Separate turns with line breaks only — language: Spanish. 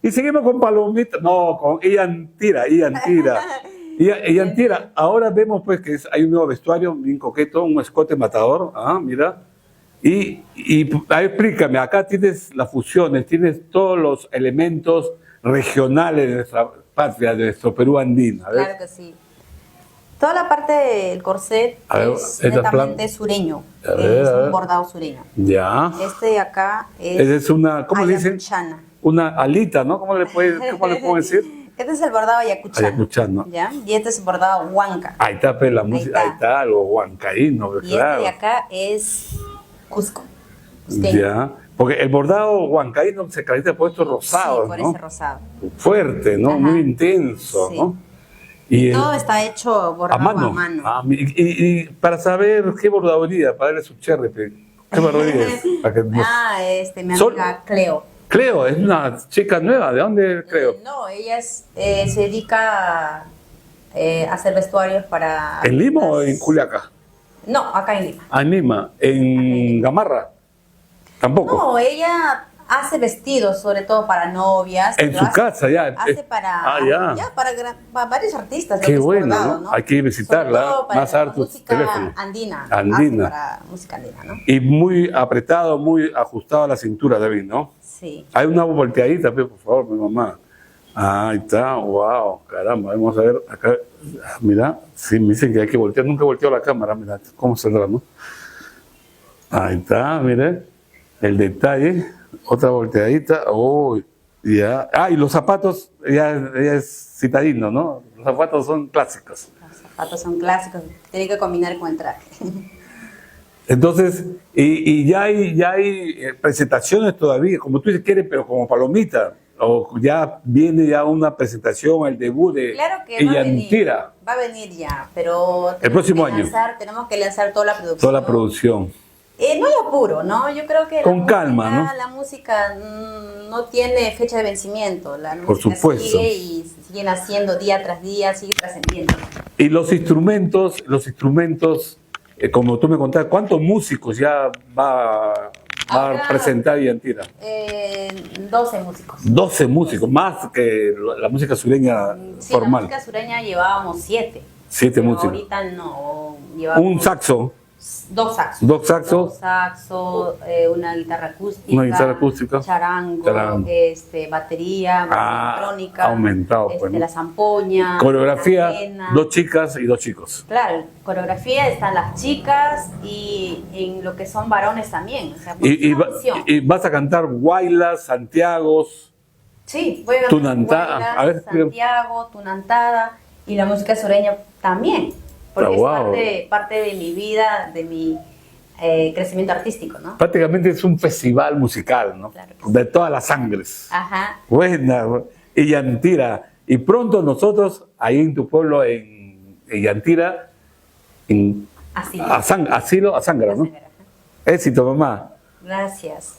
Y seguimos con Palomita, no, con Illantira, Illantira. Illantira, ahora vemos pues que hay un nuevo vestuario bien coqueto, un escote matador, mira. Ahí explícame, acá tienes las fusiones, tienes todos los elementos regionales de nuestra patria, de nuestro Perú andino. A ver.
Claro que sí. Toda la parte del corset es netamente sureño, es un bordado sureño.
Ya.
Este de acá
es una, ¿cómo le dicen? Una alita, ¿no? ¿Cómo le puedo decir?
Este es el bordado ayacuchano.
Ayacuchano.
¿Ya? Y este es el bordado huanca.
Ahí está, pues, la música, ahí está, algo huancaíno,
y
claro.
Este de acá es Cusco.
Ya. Porque el bordado huancaíno se caracteriza por estos rosados,
sí, por
¿no?
ese rosado.
Fuerte, ¿no?
Ajá.
Muy intenso, sí. ¿No?
Y todo está hecho bordado a mano.
Y para saber qué bordaduría, para darle su cherry, ¿qué bordaduría es?
Mi amiga Cleo.
Cleo, es una chica nueva, ¿de dónde Cleo?
No, ella se dedica a hacer vestuarios para...
¿En Lima o en Juliaca?
No, acá en Lima.
En Lima, ¿en Gamarra? Tampoco.
No, ella hace vestidos, sobre todo para novias.
En su casa, ya.
Hace para, para varios artistas.
Qué bueno, bordado, ¿no? Hay que visitarla, más a dar tus teléfonos.
Andina.
Andina.
Para música andina, ¿no?
Y muy apretado, muy ajustado a la cintura, David, ¿no?
Sí.
Hay una volteadita, por favor, mi mamá. Ahí está, wow, caramba, vamos a ver acá. Mira, sí, me dicen que hay que voltear. Nunca he volteado la cámara, mira, cómo saldrá, ¿no? Ahí está, mire, el detalle. Otra volteadita, ya. Y los zapatos, ya es citadino, ¿no? Los zapatos son clásicos.
Los zapatos son clásicos, tienen que combinar con el traje.
Entonces, ya hay presentaciones todavía, como tú dices, quieres, pero como palomita, o ya viene ya una presentación, el debut de Illantira.
Va a venir ya, pero
el próximo año
tenemos que lanzar toda la producción.
Toda la producción.
No hay apuro, ¿no? Yo creo que
con calma, ¿no?
La música no tiene fecha de vencimiento. La música
por supuesto.
Sigue y siguen haciendo día tras día, sigue trascendiendo.
Y los instrumentos, como tú me contabas, ¿cuántos músicos ya va a presentar Illantira?
12 músicos.
12 músicos, más que la música sureña formal.
La música sureña llevábamos 7.
7 músicos.
Ahorita no. Llevamos
un saxo.
2 saxos.
2 saxos.
2 saxos, una guitarra acústica.
Una guitarra acústica.
Charango. Batería, electrónica.
Aumentado, pues.
La zampoña.
Coreografía, 2 chicas y 2 chicos.
Claro, coreografía están las chicas y en lo que son varones también. O sea,
y vas a cantar guaylas, santiagos.
Sí, voy a
cantar guaylas,
Santiago, tunantada y la música sureña también. Porque es parte de mi vida, de mi crecimiento artístico, ¿no?
Prácticamente es un festival musical, ¿no?
Claro
de todas las sangres.
Ajá.
Buena, Illantira. Y pronto nosotros, ahí en tu pueblo, en Illantira, Asilo, a Sangra, ¿no? Éxito, mamá.
Gracias.